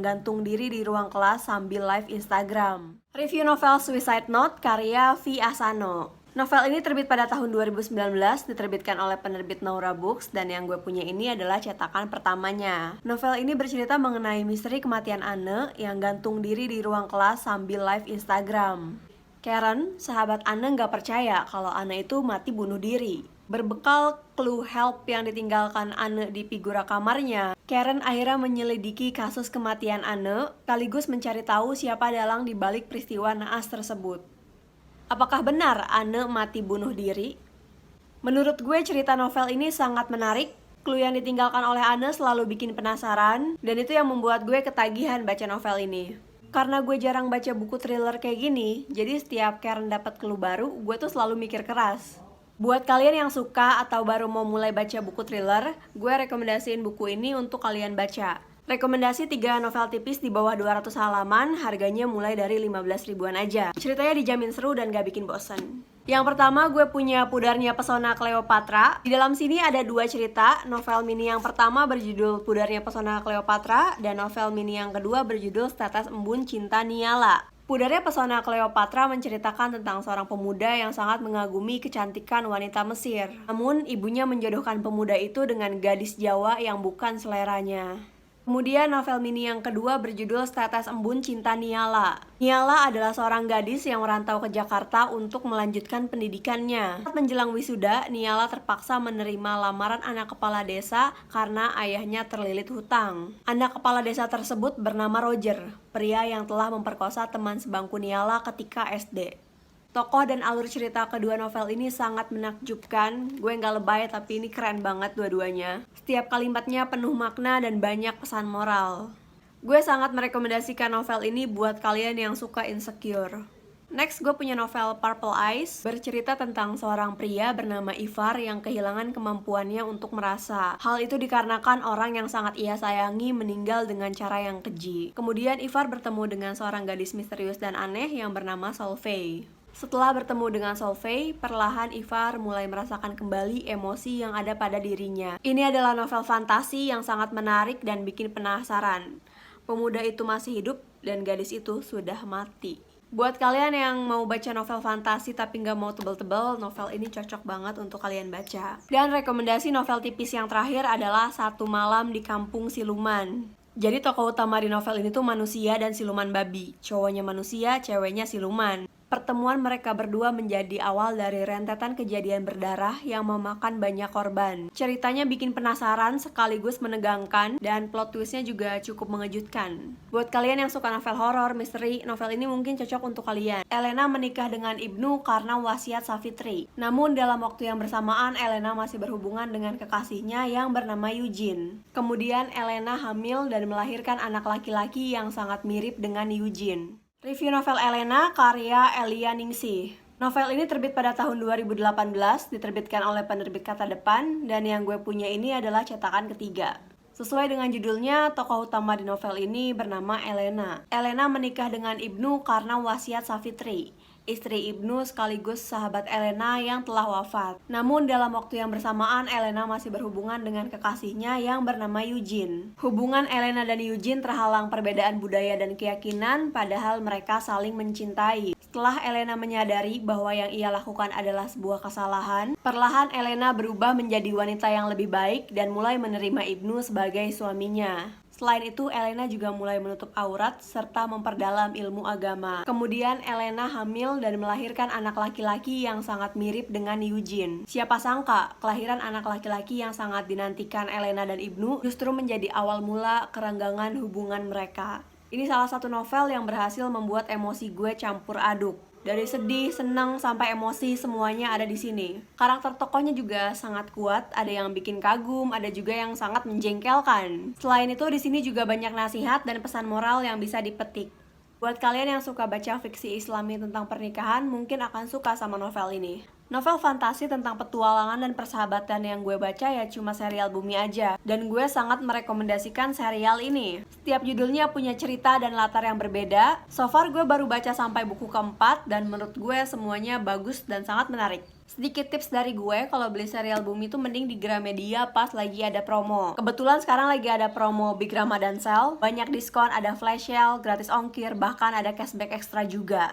Gantung diri di ruang kelas sambil live Instagram. Review novel Suicide Note karya V. Asano. Novel ini terbit pada tahun 2019, diterbitkan oleh penerbit Naura Books, dan yang gue punya ini adalah cetakan pertamanya. Novel ini bercerita mengenai misteri kematian Anne yang gantung diri di ruang kelas sambil live Instagram. Karen, sahabat Anne, nggak percaya kalau Anne itu mati bunuh diri. Berbekal clue help yang ditinggalkan Anne di figura kamarnya, Karen akhirnya menyelidiki kasus kematian Anne, sekaligus mencari tahu siapa dalang di balik peristiwa naas tersebut. Apakah benar Anne mati bunuh diri? Menurut gue cerita novel ini sangat menarik. Clue yang ditinggalkan oleh Anne selalu bikin penasaran, dan itu yang membuat gue ketagihan baca novel ini. Karena gue jarang baca buku thriller kayak gini, jadi setiap Karen dapat clue baru, gue tuh selalu mikir keras. Buat kalian yang suka atau baru mau mulai baca buku thriller, gue rekomendasiin buku ini untuk kalian baca. Rekomendasi 3 novel tipis di bawah 200 halaman, harganya mulai dari 15 ribuan aja. Ceritanya dijamin seru dan gak bikin bosen. Yang pertama, gue punya Pudarnya Pesona Cleopatra. Di dalam sini ada 2 cerita. Novel mini yang pertama berjudul Pudarnya Pesona Cleopatra, dan novel mini yang kedua berjudul Setetes Embun Cinta Niala. Pudarnya Pesona Cleopatra menceritakan tentang seorang pemuda yang sangat mengagumi kecantikan wanita Mesir. Namun, ibunya menjodohkan pemuda itu dengan gadis Jawa yang bukan seleranya. Kemudian novel mini yang kedua berjudul Setetes Embun Cinta Niala. Niala adalah seorang gadis yang merantau ke Jakarta untuk melanjutkan pendidikannya. Saat menjelang wisuda, Niala terpaksa menerima lamaran anak kepala desa karena ayahnya terlilit hutang. Anak kepala desa tersebut bernama Roger, pria yang telah memperkosa teman sebangku Niala ketika SD. Tokoh dan alur cerita kedua novel ini sangat menakjubkan. Gue nggak lebay, tapi ini keren banget dua-duanya. Setiap kalimatnya penuh makna dan banyak pesan moral. Gue sangat merekomendasikan novel ini buat kalian yang suka insecure. Next, gue punya novel Purple Eyes, bercerita tentang seorang pria bernama Ivar yang kehilangan kemampuannya untuk merasa. Hal itu dikarenakan orang yang sangat ia sayangi meninggal dengan cara yang keji. Kemudian Ivar bertemu dengan seorang gadis misterius dan aneh yang bernama Solveig. Setelah bertemu dengan Solveig, perlahan Ivar mulai merasakan kembali emosi yang ada pada dirinya. Ini adalah novel fantasi yang sangat menarik dan bikin penasaran. Pemuda itu masih hidup dan gadis itu sudah mati. Buat kalian yang mau baca novel fantasi tapi nggak mau tebel-tebel, novel ini cocok banget untuk kalian baca. Dan rekomendasi novel tipis yang terakhir adalah Satu Malam di Kampung Siluman. Jadi tokoh utama di novel ini tuh manusia dan siluman babi. Cowoknya manusia, ceweknya siluman. Pertemuan mereka berdua menjadi awal dari rentetan kejadian berdarah yang memakan banyak korban. Ceritanya bikin penasaran sekaligus menegangkan, dan plot twistnya juga cukup mengejutkan. Buat kalian yang suka novel horor, misteri, novel ini mungkin cocok untuk kalian. Elena menikah dengan Ibnu karena wasiat Savitri. Namun dalam waktu yang bersamaan, Elena masih berhubungan dengan kekasihnya yang bernama Eugene. Kemudian Elena hamil dan melahirkan anak laki-laki yang sangat mirip dengan Eugene. Review novel Elena karya Elia Ningsih. Novel ini terbit pada tahun 2018, diterbitkan oleh penerbit Kata Depan, dan yang gue punya ini adalah cetakan ketiga. Sesuai dengan judulnya, tokoh utama di novel ini bernama Elena. Elena menikah dengan Ibnu karena wasiat Savitri, istri Ibnu sekaligus sahabat Elena yang telah wafat. Namun dalam waktu yang bersamaan, Elena masih berhubungan dengan kekasihnya yang bernama Eugene. Hubungan Elena dan Eugene terhalang perbedaan budaya dan keyakinan, padahal mereka saling mencintai. Setelah Elena menyadari bahwa yang ia lakukan adalah sebuah kesalahan, perlahan Elena berubah menjadi wanita yang lebih baik dan mulai menerima Ibnu sebagai suaminya. Selain itu, Elena juga mulai menutup aurat serta memperdalam ilmu agama. Kemudian Elena hamil dan melahirkan anak laki-laki yang sangat mirip dengan Eugene. Siapa sangka, kelahiran anak laki-laki yang sangat dinantikan Elena dan Ibnu justru menjadi awal mula kerenggangan hubungan mereka. Ini salah satu novel yang berhasil membuat emosi gue campur aduk. Dari sedih, senang, sampai emosi, semuanya ada di sini. Karakter tokohnya juga sangat kuat, ada yang bikin kagum, ada juga yang sangat menjengkelkan. Selain itu, di sini juga banyak nasihat dan pesan moral yang bisa dipetik. Buat kalian yang suka baca fiksi Islami tentang pernikahan, mungkin akan suka sama novel ini. Novel fantasi tentang petualangan dan persahabatan yang gue baca ya cuma serial Bumi aja. Dan gue sangat merekomendasikan serial ini. Setiap judulnya punya cerita dan latar yang berbeda. So far gue baru baca sampai buku keempat dan menurut gue semuanya bagus dan sangat menarik. Sedikit tips dari gue, kalau beli serial Bumi itu mending di Gramedia pas lagi ada promo. Kebetulan sekarang lagi ada promo Big Ramadan Sale, banyak diskon, ada flash sale, gratis ongkir, bahkan ada cashback ekstra juga.